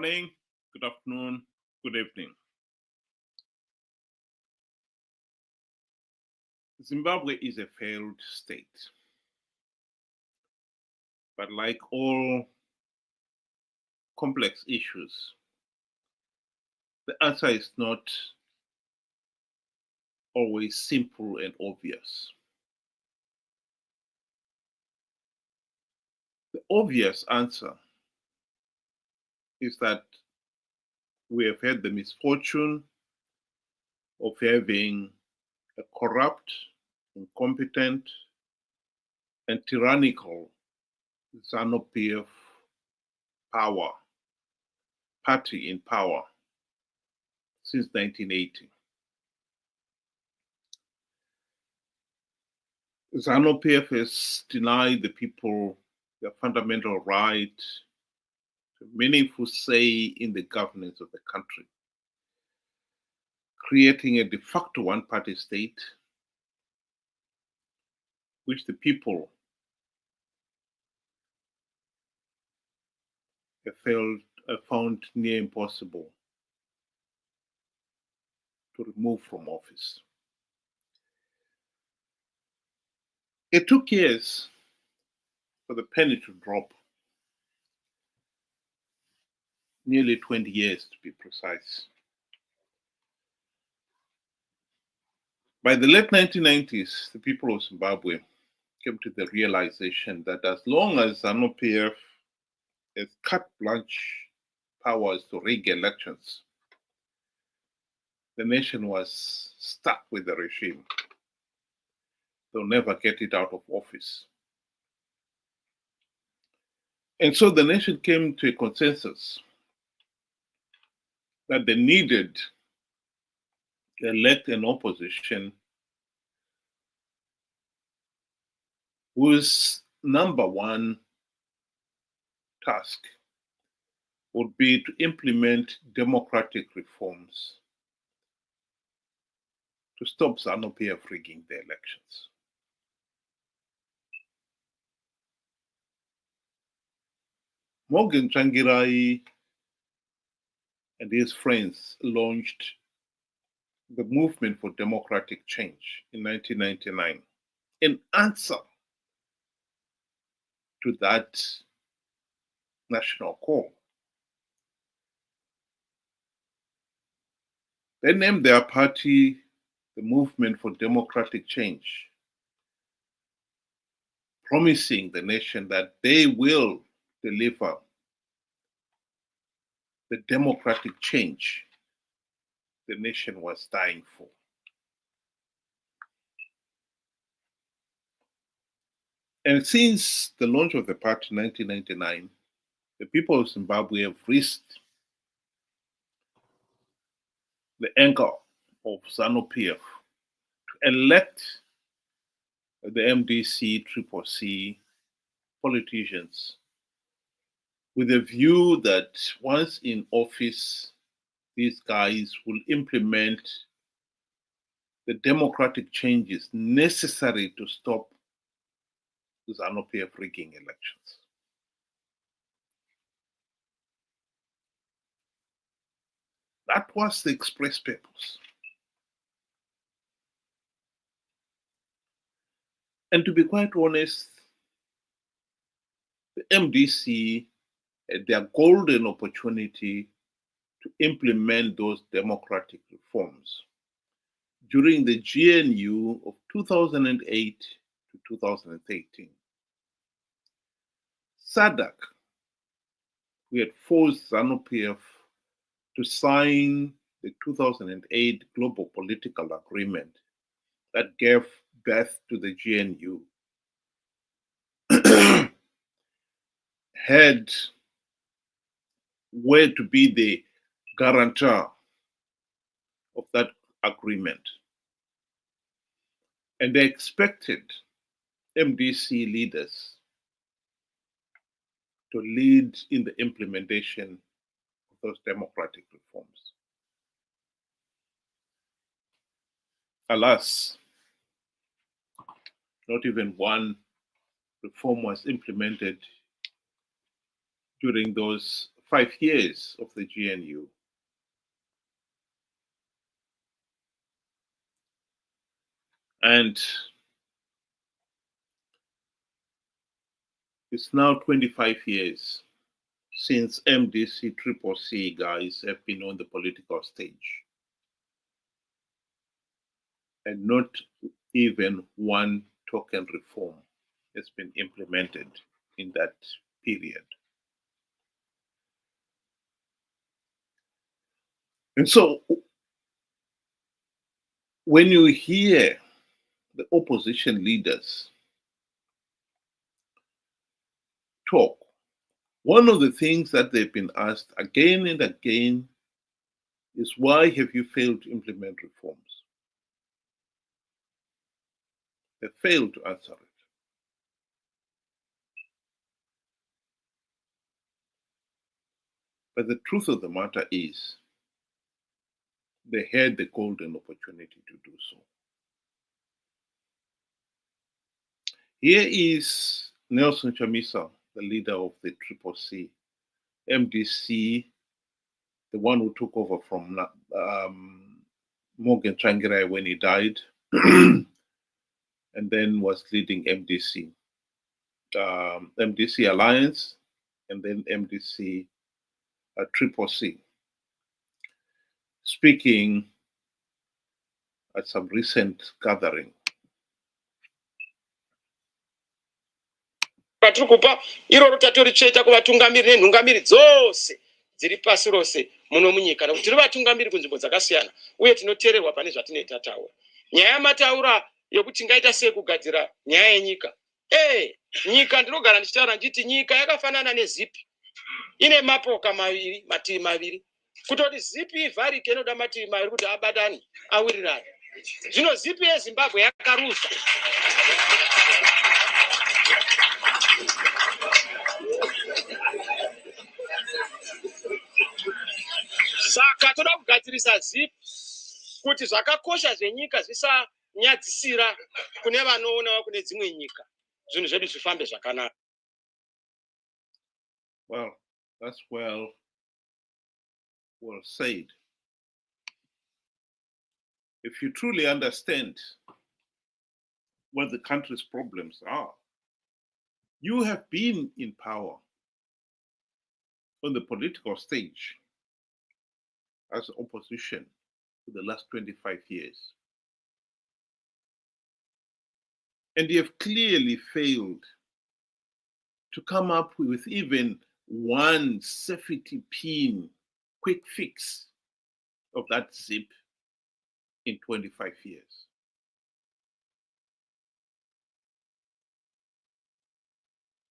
morning, good afternoon, good evening. Zimbabwe is a failed state. But like all complex issues, the answer is not always simple and obvious. The obvious answer is that we have had the misfortune of having a corrupt, incompetent, and tyrannical Zanu PF party in power since 1980. Zanu PF has denied the people their fundamental right to meaningful say in the governance of the country, creating a de facto one-party state which the people have found near impossible to remove from office. It took years for the penny to drop, nearly 20 years to be precise. By the late 1990s, the people of Zimbabwe came to the realization that as long as Zanu PF has carte blanche powers to rig elections, the nation was stuck with the regime. They'll never get it out of office. And so the nation came to a consensus that they needed to elect an opposition whose number one task would be to implement democratic reforms to stop Zanu PF rigging the elections. Morgan Tsvangirai and his friends launched the Movement for Democratic Change in 1999 in answer to that national call. They named their party the Movement for Democratic Change, promising the nation that they will deliver the democratic change the nation was dying for. And since the launch of the party in 1999, the people of Zimbabwe have risked the anger of Zanu PF to elect the MDC, CCC politicians with a view that once in office, these guys will implement the democratic changes necessary to stop Zanu PF rigging elections. That was the express purpose. And to be quite honest, the MDC had their golden opportunity to implement those democratic reforms during the GNU of 2008 to 2013. SADC, we had forced Zanu PF to sign the 2008 Global Political Agreement that gave birth to the GNU, were to be the guarantor of that agreement. And they expected MDC leaders to lead in the implementation of those democratic reforms. Alas, not even one reform was implemented during those 5 years of the GNU. And it's now 25 years since MDC CCC guys have been on the political stage. And not even one token reform has been implemented in that period. And so when you hear the opposition leaders talk, one of the things that they've been asked again and again is, why have you failed to implement reforms? They failed to answer it. But the truth of the matter is, they had the golden opportunity to do so. Here is Nelson Chamisa, the leader of the CCC, MDC, the one who took over from Morgan Tsvangirai when he died, and then was leading MDC, MDC Alliance, and then MDC CCC, speaking at some recent gathering. Patiri kupa iroro tatoricheta kuvatungamiri nenhungamiri dzose dziri pasi rose muno munyika nekuti tiri vatungamiri kunzvimbo dzakasiyana uye tinoteererwa pane zvatinoita taura. Nyaya yamataura yokuti ngaita sei kugadzira nyaya yenyika. Nyika ndinogara ndichitaura nditi nyika yakafanana nezipi, ine mapoka maviri, mativi maviri. Kutoti zipi ivharike inoda mativi maviri kuti abatane awirirane. Zvino zipi yeZimbabwe yakarusa. Saka toda kugadzirisa zipi kuti zvakakosha zvenyika zvisanyadzisira kune vanoonawo kune dzimwe nyika. Zvinhu zvedu zvifambe zvakanaka. Well, that's well said. If you truly understand what the country's problems are, you have been in power on the political stage as opposition for the last 25 years. And you have clearly failed to come up with even one safety pin, quick fix of that zip in 25 years.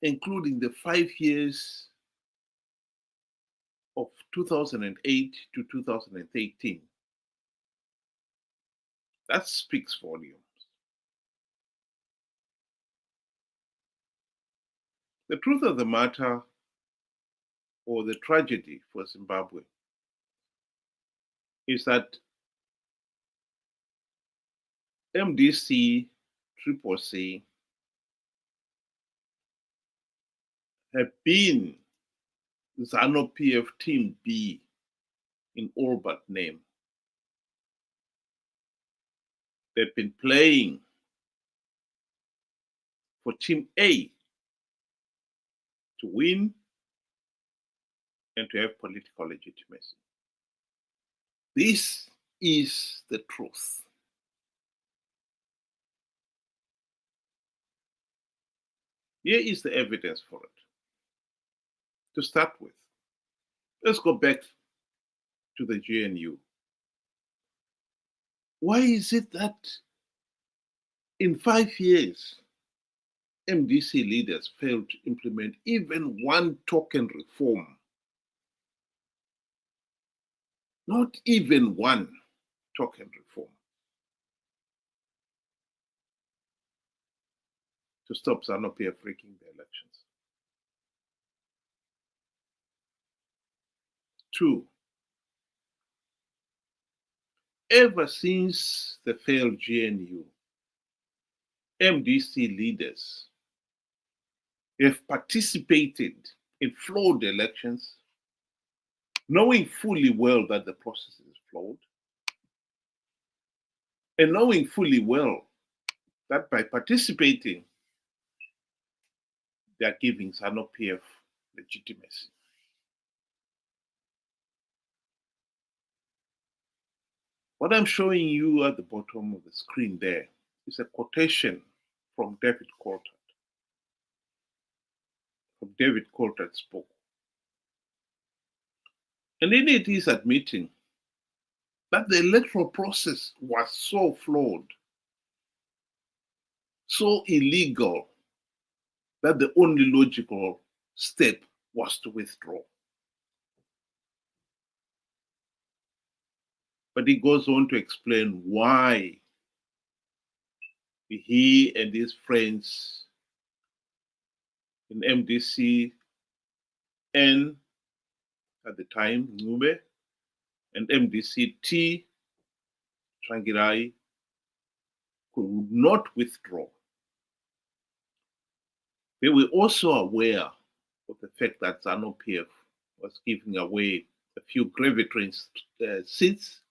Including the 5 years of 2008 to 2018. That speaks volumes. The truth of the matter, or the tragedy for Zimbabwe, is that MDC, CCC have been Zanu PF Team B in all but name. They've been playing for Team A to win and to have political legitimacy. This is the truth. Here is the evidence for it. To start with, let's go back to the GNU. Why is it that in 5 years, MDC leaders failed to implement even one token reform? Not even one token reform to stop Zanu PF freaking the elections. 2, ever since the failed GNU, MDC leaders have participated in flawed elections knowing fully well that the process is flawed, and knowing fully well that by participating, they are giving Zanu PF legitimacy. What I'm showing you at the bottom of the screen there is a quotation from David Coulthard, from David Coulthard's book. And in it, he's admitting that the electoral process was so flawed, so illegal, that the only logical step was to withdraw. But he goes on to explain why he and his friends in MDC N at the time, Mugabe, and MDC-T, Trangirai, could not withdraw. They were also aware of the fact that Zanu PF was giving away a few gravitering seats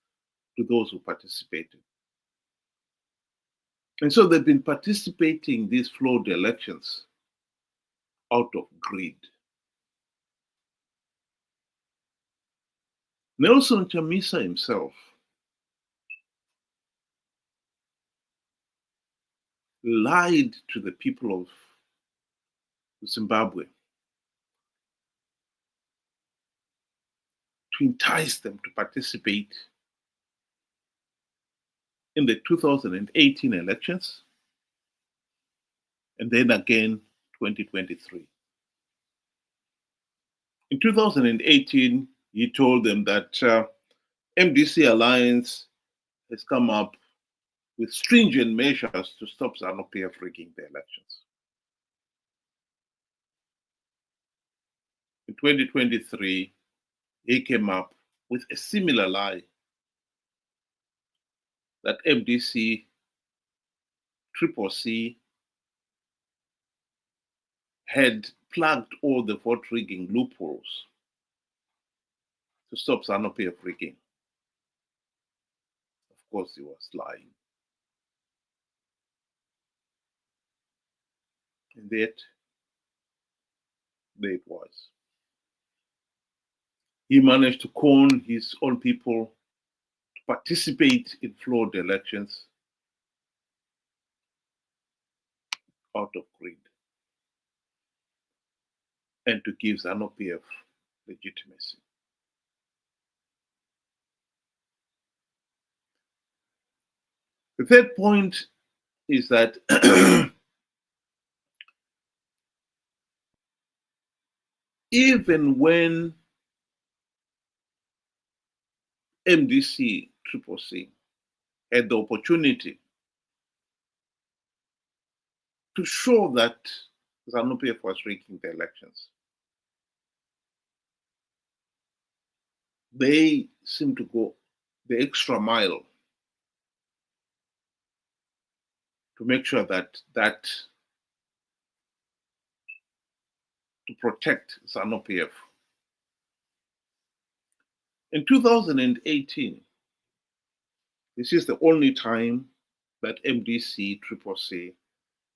to those who participated. And so they've been participating in these flawed elections out of greed. Nelson Chamisa himself lied to the people of Zimbabwe to entice them to participate in the 2018 elections and then again 2023. In 2018, he told them that MDC Alliance has come up with stringent measures to stop Zanu PF rigging the elections. In 2023, he came up with a similar lie that MDC CCC had plugged all the vote rigging loopholes to stop Zanu PF rigging. Of course, he was lying. And yet, there it was. He managed to con his own people to participate in flawed elections out of greed and to give Zanu PF legitimacy. The third point is that even when MDC CCC had the opportunity to show that Zanu PF was rigging the elections, they seem to go the extra mile to make sure that to protect Zanu PF. In 2018, this is the only time that MDC CCC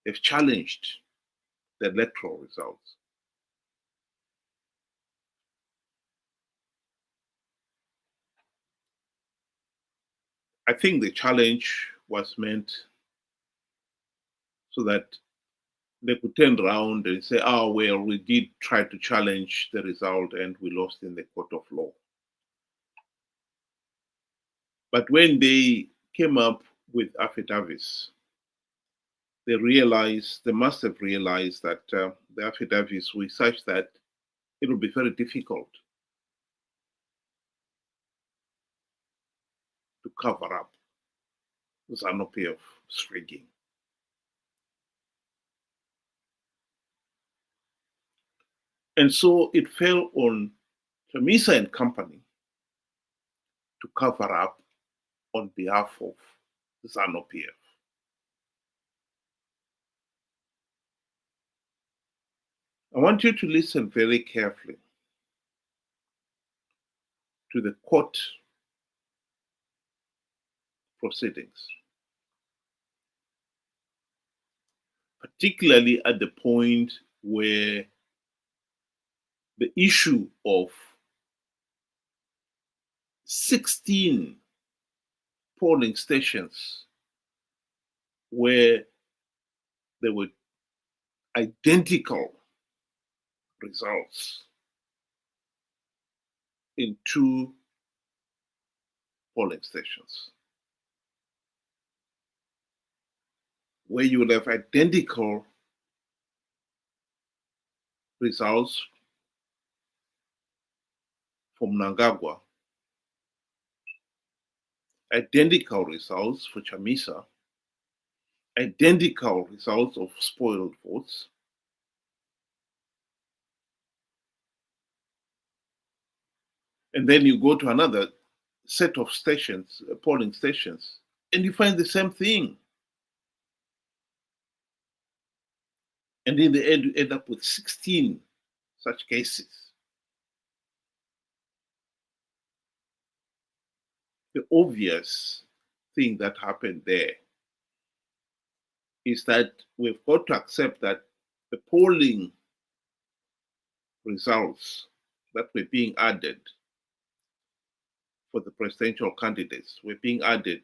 have challenged the electoral results. I think the challenge was meant so that they could turn around and say, oh, well, we did try to challenge the result and we lost in the court of law. But when they came up with affidavits, they must have realized that the affidavits were such that it would be very difficult to cover up Zanu PF rigging. And so it fell on Chamisa and company to cover up on behalf of Zanu PF. I want you to listen very carefully. to the court proceedings, particularly at the point where the issue of 16 polling stations where there were identical results in 2 polling stations, where you will have identical results from Mnangagwa, identical results for Chamisa, identical results of spoiled votes, and then you go to another set of stations, polling stations, and you find the same thing. And in the end, you end up with 16 such cases. The obvious thing that happened there is that we've got to accept that the polling results that were being added for the presidential candidates were being added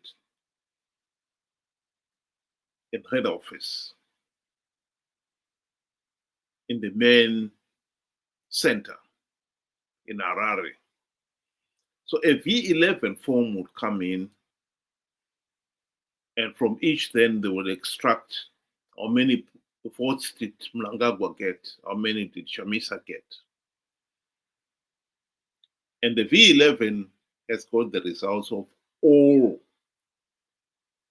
in head office, in the main center in Harare. So a V11 form would come in, and from each then they would extract how many votes did Mnangagwa get, how many did Chamisa get. And the V11 has got the results of all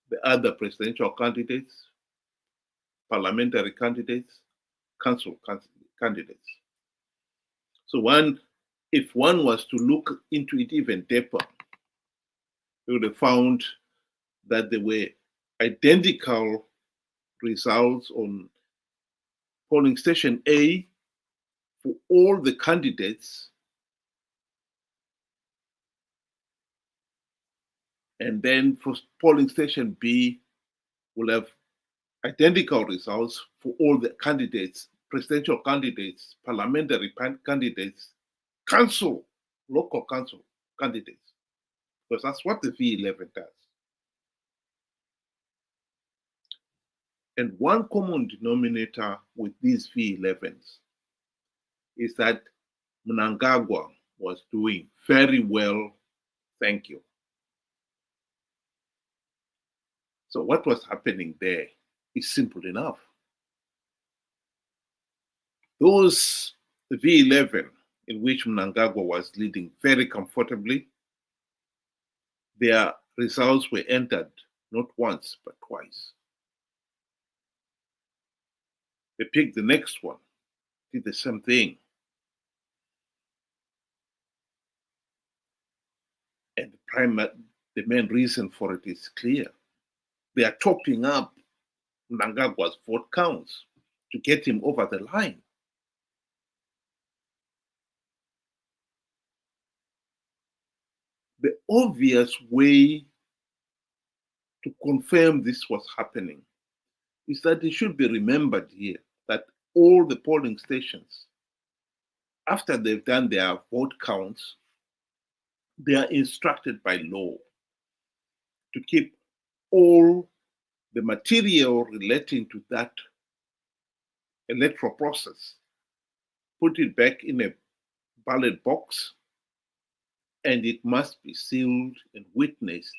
the other presidential candidates, parliamentary candidates, council candidates. So if one was to look into it even deeper, they would have found that there were identical results on polling station A for all the candidates, and then for polling station B, we'll have identical results for all the candidates, presidential candidates, parliamentary candidates, local council candidates, because that's what the V11 does. And one common denominator with these V11s is that Mnangagwa was doing very well, thank you. So what was happening there is simple enough. Those V11 in which Mnangagwa was leading very comfortably, their results were entered not once, but twice. They picked the next one, did the same thing. And the main reason for it is clear. They are topping up Mnangagwa's vote counts to get him over the line. The obvious way to confirm this was happening is that it should be remembered here that all the polling stations, after they've done their vote counts, they are instructed by law to keep all the material relating to that electoral process, put it back in a ballot box, and it must be sealed and witnessed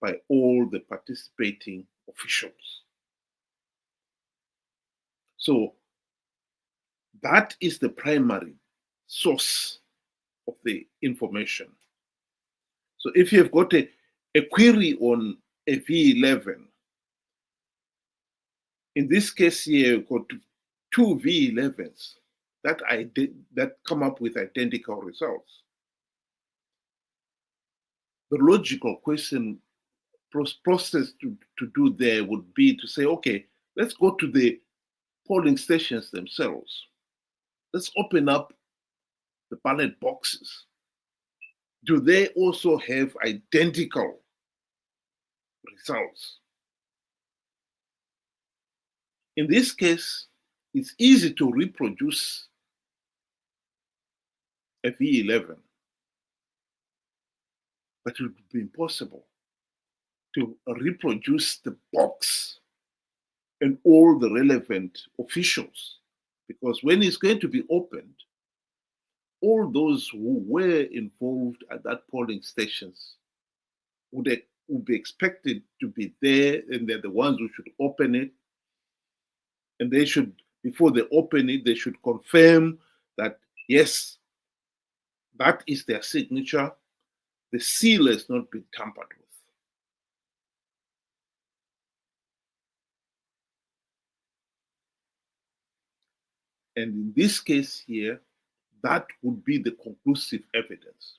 by all the participating officials. So that is the primary source of the information. So if you've got a query on a V11, in this case here, you've got 2 V11s that come up with identical results. The logical process to do there would be to say, okay, let's go to the polling stations themselves. Let's open up the ballot boxes do they also have identical results? In this case, it's easy to reproduce a V11, but it would be impossible to reproduce the box and all the relevant officials, because when it's going to be opened, all those who were involved at that polling stations would be expected to be there, and they're the ones who should open it. And they should, before they open it, they should confirm that, yes, that is their signature. The seal has not been tampered with. And in this case here, that would be the conclusive evidence.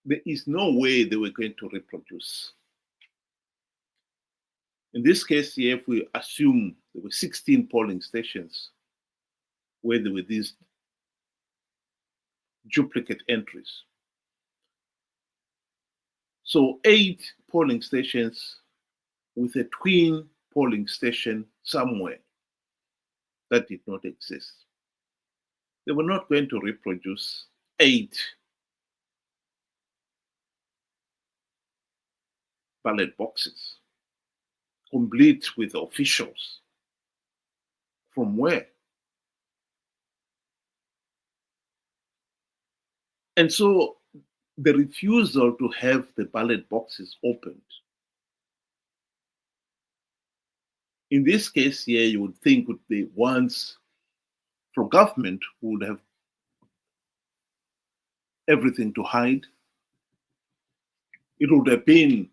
There is no way they were going to reproduce. In this case here, if we assume there were 16 polling stations where there were these duplicate entries. So 8 polling stations with a twin polling station somewhere that did not exist. They were not going to reproduce 8 ballot boxes, complete with officials. From where? And so the refusal to have the ballot boxes opened, in this case here, you would think would be ones from government who would have everything to hide. It would have been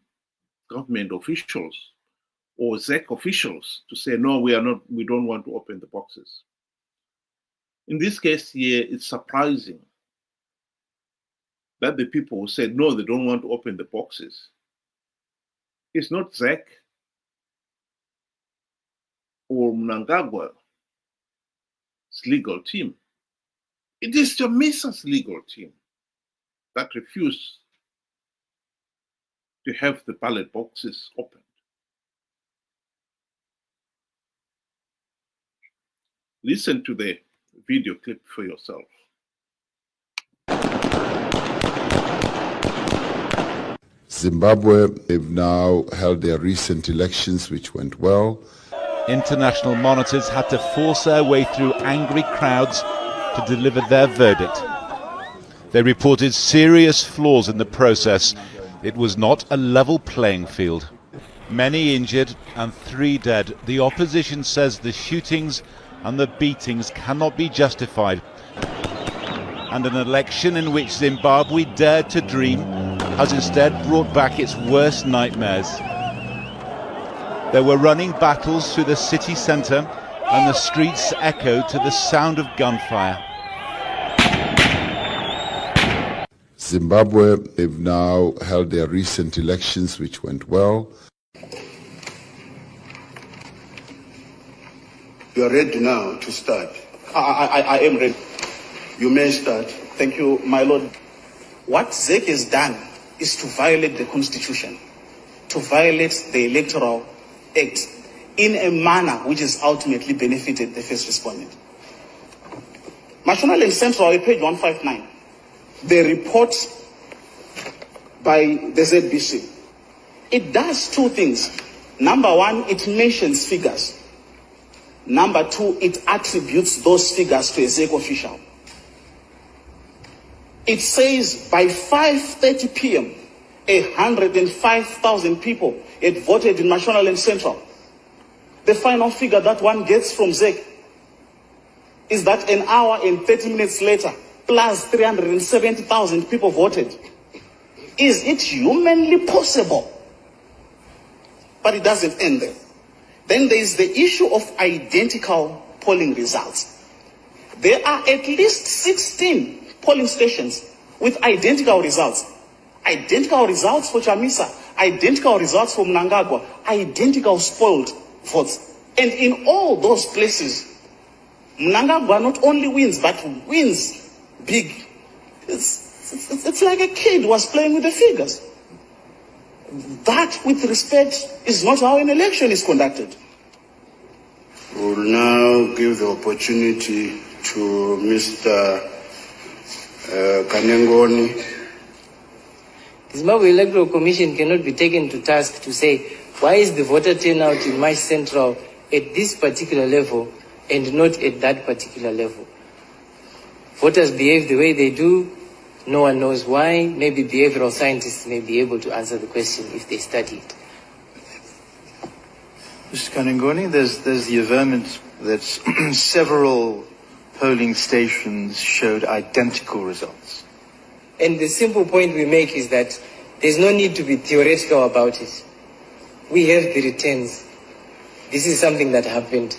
government officials or ZEC officials to say, no, we don't want to open the boxes. In this case here, it's surprising that the people who said, no, they don't want to open the boxes, it's not ZEC or Mnangagwa's legal team. It is Chamisa's legal team that refused to have the ballot boxes opened. Listen to the video clip for yourself. Zimbabwe, they've now held their recent elections, which went well. International monitors had to force their way through angry crowds to deliver their verdict. They reported serious flaws in the process. It was not a level playing field. Many injured and 3 dead. The opposition says the shootings and the beatings cannot be justified. And an election in which Zimbabwe dared to dream has instead brought back its worst nightmares. There were running battles through the city centre and the streets echoed to the sound of gunfire. Zimbabwe, they've now held their recent elections, which went well. You are ready now to start. I am ready. You may start. Thank you, my lord. What ZEC has done is to violate the constitution, to violate the Electoral Act in a manner which has ultimately benefited the first respondent. National and Central, page 159, the report by the ZBC, it does 2 things. Number 1, it mentions figures. Number 2, it attributes those figures to a ZEC official. It says by 5:30 p.m., 105,000 people had voted in National and Central. The final figure that one gets from ZEC is that an hour and 30 minutes later, plus 370,000 people voted. Is it humanly possible? But it doesn't end there. Then there is the issue of identical polling results. There are at least 16 polling stations with identical results. Identical results for Chamisa, identical results for Mnangagwa, identical spoiled votes. And in all those places, Mnangagwa not only wins, but wins big. It's like a kid was playing with the figures. That, with respect, is not how an election is conducted. We'll now give the opportunity to Mr. Kanengoni. The Zimbabwe Electoral Commission cannot be taken to task to say, why is the voter turnout in my central at this particular level and not at that particular level? Voters behave the way they do. No one knows why. Maybe behavioral scientists may be able to answer the question if they study it. Mr. Kanengoni, there's the averment that several polling stations showed identical results. And the simple point we make is that there's no need to be theoretical about it. We have the returns. This is something that happened.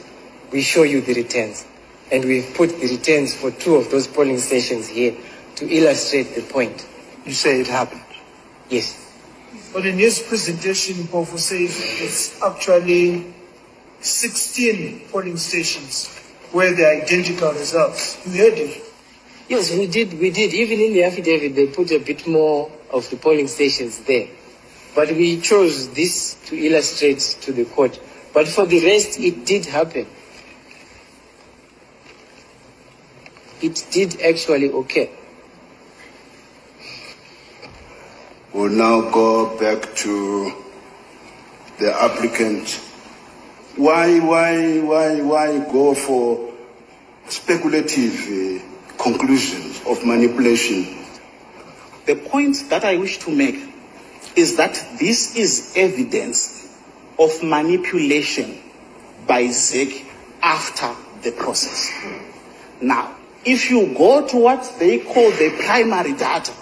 We show you the returns. And we've put the returns for 2 of those polling stations here to illustrate the point. You say it happened? Yes. But in his presentation, Pofu says it's actually 16 polling stations where the identical results. You heard it? Yes, we did. Even in the affidavit, they put a bit more of the polling stations there. But we chose this to illustrate to the court. But for the rest, it did happen. It did actually occur. We'll now go back to the applicant. Why go for speculative conclusions of manipulation? The point that I wish to make is that this is evidence of manipulation by ZEC after the process. Now, if you go to what they call the primary data,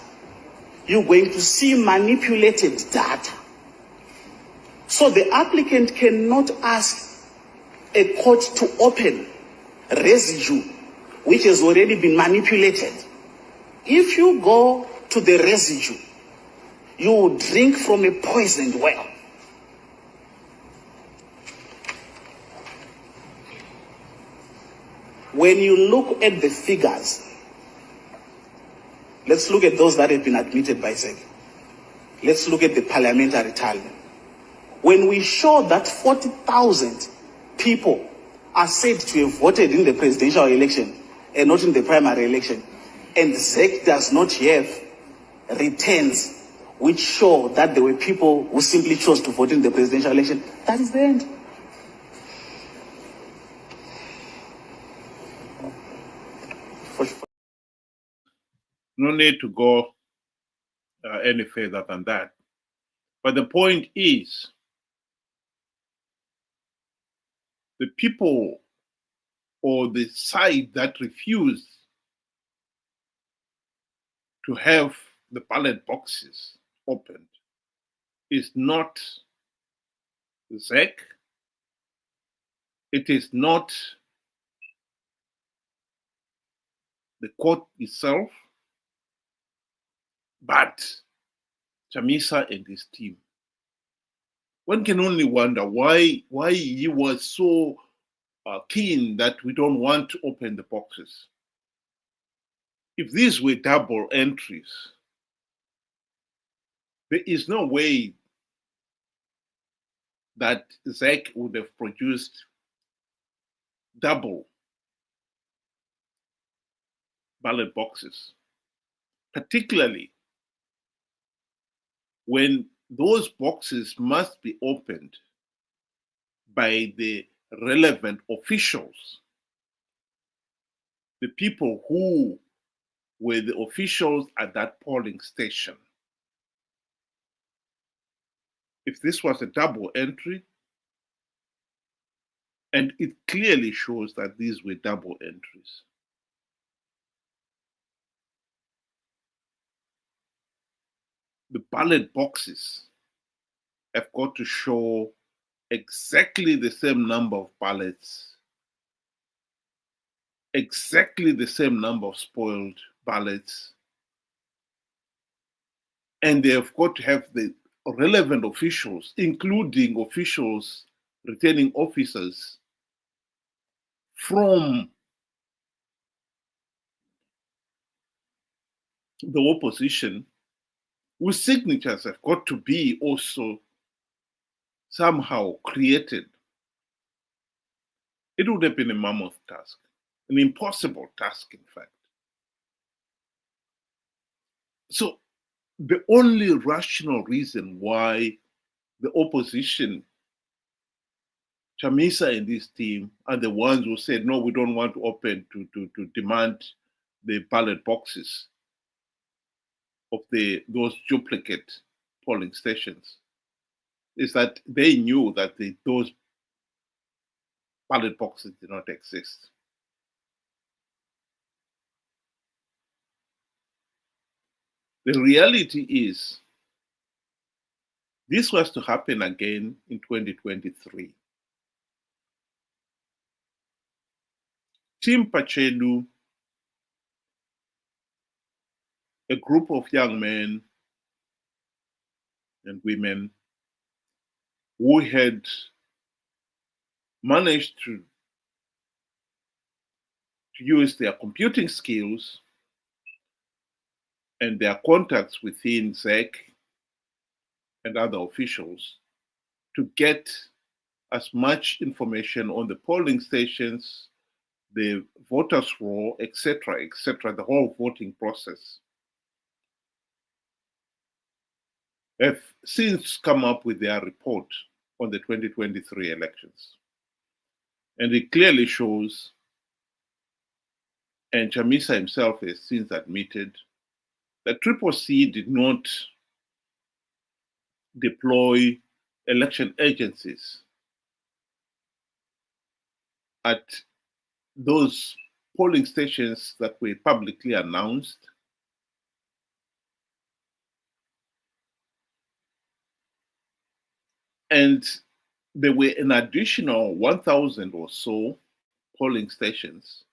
you're going to see manipulated data. So the applicant cannot ask a court to open residue which has already been manipulated. If you go to the residue, you will drink from a poisoned well. When you look at the figures, let's look at those that have been admitted by ZEC. Let's look at the parliamentary tally. When we show that 40,000 people are said to have voted in the presidential election and not in the primary election, and ZEC does not have returns which show that there were people who simply chose to vote in the presidential election, that is the end. No need to go any further than that. But the point is, the people or the side that refused to have the ballot boxes opened is not ZEC, it is not the court itself, but Chamisa and his team. One can only wonder why he was so keen that we don't want to open the boxes. If these were double entries, there is no way that ZEC would have produced double ballot boxes, particularly when those boxes must be opened by the relevant officials, the people who were the officials at that polling station. If this was a double entry, and it clearly shows that these were double entries, the ballot boxes have got to show exactly the same number of ballots, exactly the same number of spoiled ballots, and they have got to have the relevant officials, including officials, returning officers from the opposition, whose signatures have got to be also somehow created, it would have been a mammoth task, an impossible task, in fact. So the only rational reason why the opposition, Chamisa and his team, are the ones who said, no, we don't want to open to demand the ballot boxes of those duplicate polling stations, is that they knew that those ballot boxes did not exist. The reality is, this was to happen again in 2023. Team Pachelu, a group of young men and women who had managed to use their computing skills and their contacts within ZEC and other officials to get as much information on the polling stations, the voters' roll, etc., the whole voting process, have since come up with their report on the 2023 elections. And it clearly shows, and Chamisa himself has since admitted, that CCC did not deploy election agencies at those polling stations that were publicly announced, and there were an additional 1,000 or so polling stations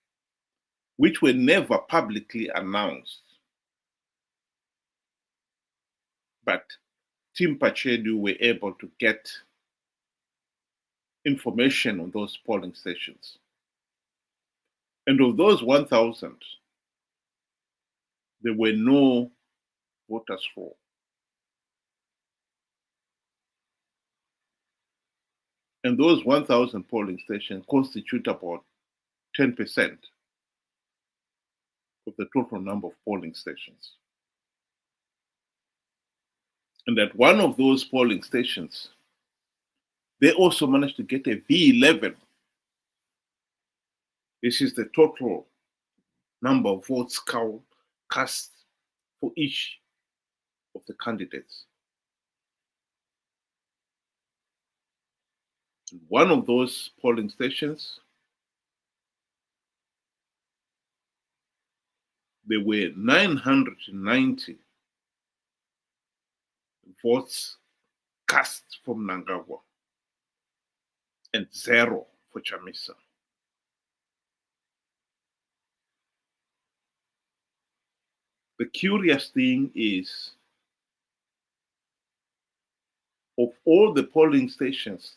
which were never publicly announced. But Team Pachelu were able to get information on those polling stations. And of those 1,000, there were no voters' roll. And those 1,000 polling stations constitute about 10% of the total number of polling stations. And at one of those polling stations, they also managed to get a V11. This is the total number of votes cast for each of the candidates. In one of those polling stations, there were 990 votes cast from Mnangagwa and 0 for Chamisa. The curious thing is, of all the polling stations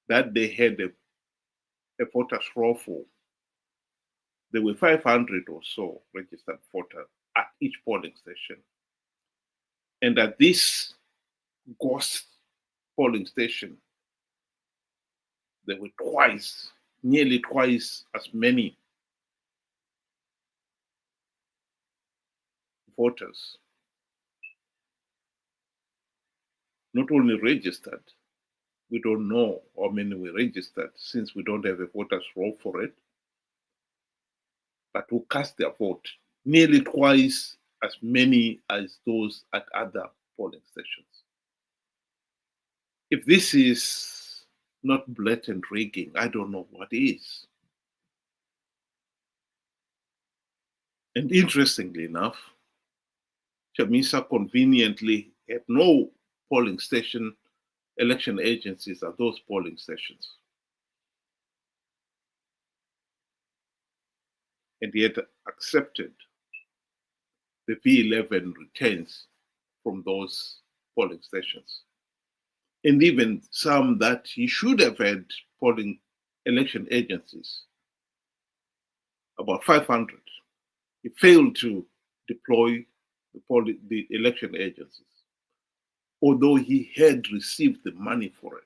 that they had a voters roll for, there were 500 or so registered voters at each polling station. And at this ghost polling station, there were nearly twice as many voters, not only registered, we don't know how many were registered since we don't have a voters roll for it, but who cast their vote, nearly twice as many as those at other polling stations. If this is not blatant rigging, I don't know what is. And interestingly enough, Chamisa conveniently had no polling station election agencies at those polling stations. And yet accepted the V11 returns from those polling stations. And even some that he should have had polling election agencies, about 500. He failed to deploy the election agencies, although he had received the money for it.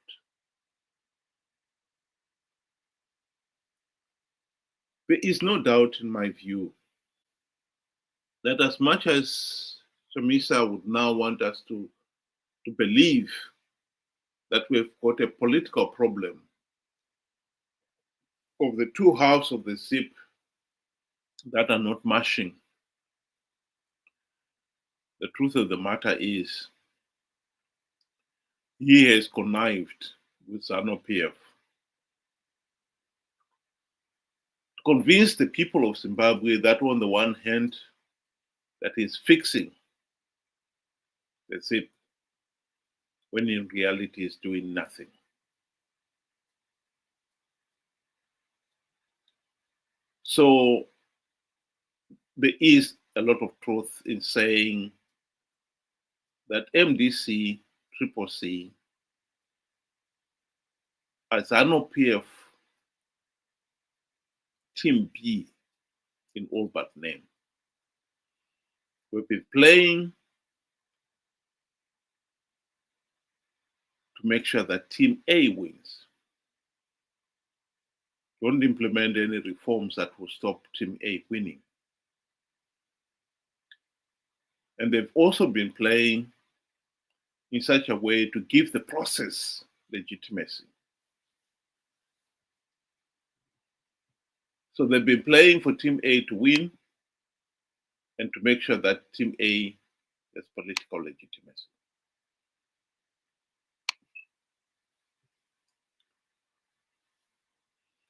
There is no doubt, in my view, that as much as Chamisa would now want us to believe that we've got a political problem of the two halves of the zip that are not mashing, the truth of the matter is he has connived with Zanu PF to convince the people of Zimbabwe that on the one hand, that is fixing the zip, when in reality is doing nothing. So there is a lot of truth in saying that MDC, Triple C, as Zanu PF, Team B in all but name, we've been playing to make sure that Team A wins. Don't implement any reforms that will stop Team A winning. And they've also been playing in such a way to give the process legitimacy. So they've been playing for Team A to win and to make sure that Team A has political legitimacy.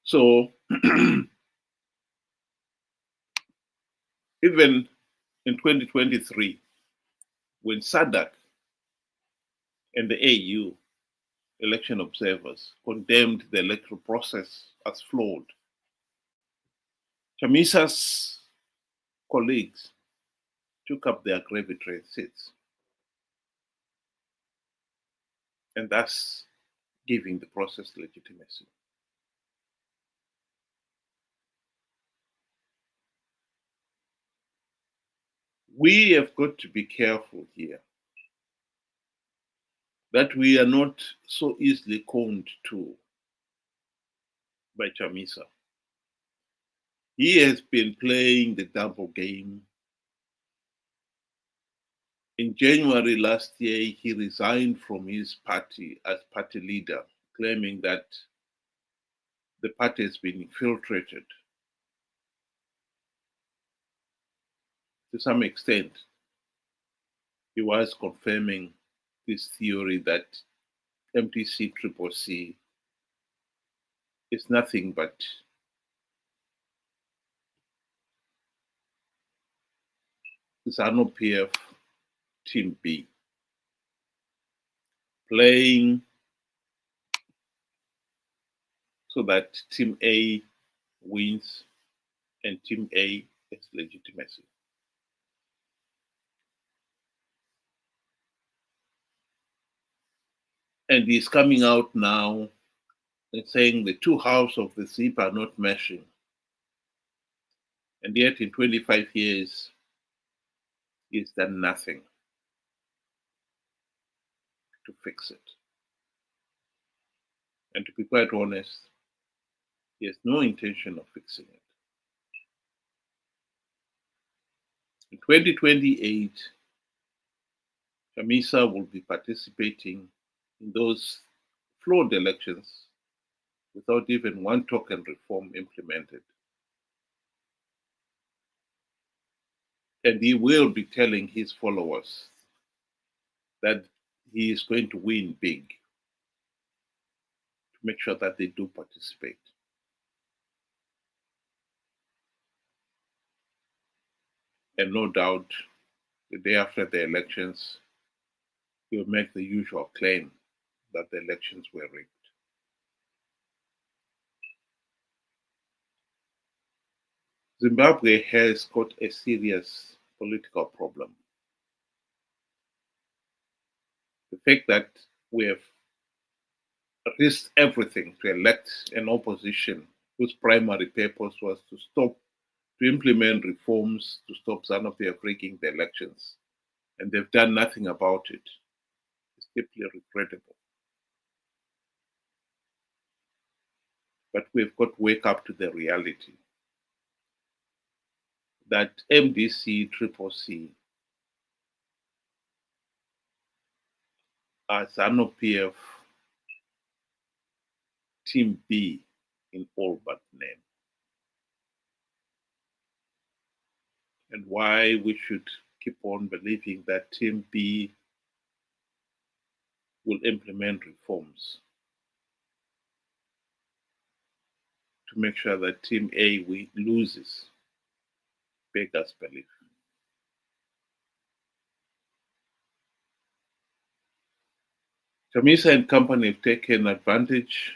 So even in 2023, when SADC and the AU election observers condemned the electoral process as flawed, Chamisa's colleagues took up their arbitrary seats, and thus giving the process legitimacy. We have got to be careful here that we are not so easily conned to by Chamisa. He has been playing the double game. In January last year, he resigned from his party as party leader, claiming that the party has been infiltrated. To some extent, he was confirming this theory that MTC Triple C is nothing but Zanu PF Team B, playing so that Team A wins and Team A has legitimacy. And he's coming out now and saying the two halves of the zip are not meshing. And yet in 25 years, he's done nothing to fix it. And to be quite honest, he has no intention of fixing it. In 2028, Chamisa will be participating in those flawed elections without even one token reform implemented. And he will be telling his followers that he is going to win big to make sure that they do participate. And no doubt, the day after the elections, he will make the usual claim that the elections were rigged. Zimbabwe has got a serious political problem. The fact that we have risked everything to elect an opposition whose primary purpose was to stop to implement reforms to stop Zanu PF rigging the elections, and they've done nothing about it. It's deeply regrettable. But we've got to wake up to the reality that MDC, Triple C, are Zanu PF Team B in all but name. And why we should keep on believing that Team B will implement reforms to make sure that Team A loses, beggars belief. Chamisa and company have taken advantage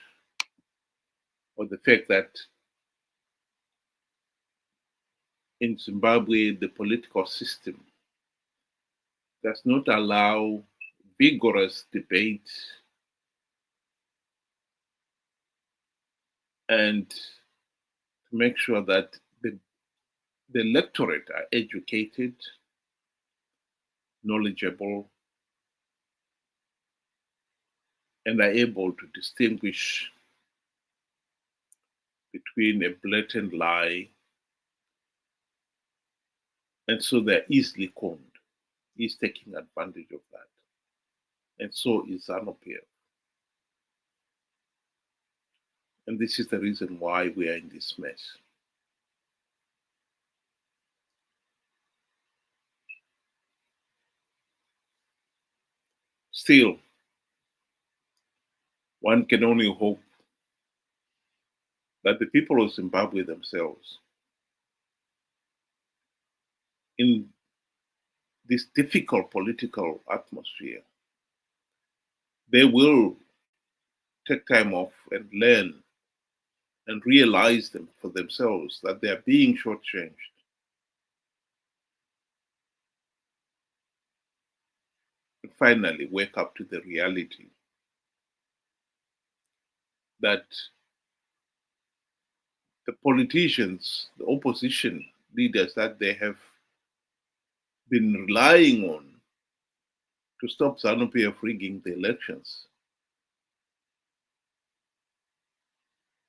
of the fact that in Zimbabwe, the political system does not allow vigorous debate and to make sure that the electorate are educated, knowledgeable, and are able to distinguish between a blatant lie, and so they're easily conned. He's taking advantage of that. And so is Zanu PF. And this is the reason why we are in this mess. Still, one can only hope that the people of Zimbabwe themselves, in this difficult political atmosphere, they will take time off and learn and realize them for themselves that they are being shortchanged. And finally, wake up to the reality that the politicians, the opposition leaders that they have been relying on to stop Zanu PF rigging the elections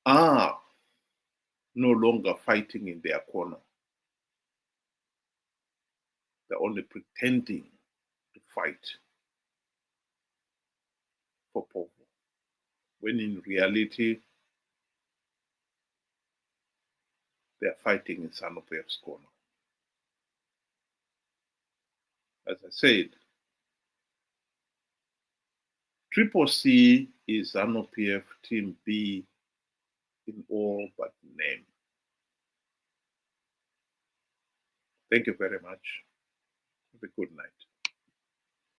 are no longer fighting in their corner. They're only pretending to fight for power, when in reality, they're fighting in Zanu PF's corner. As I said, Triple C is Zanu PF Team B in all but name. Thank you very much. Have a good night.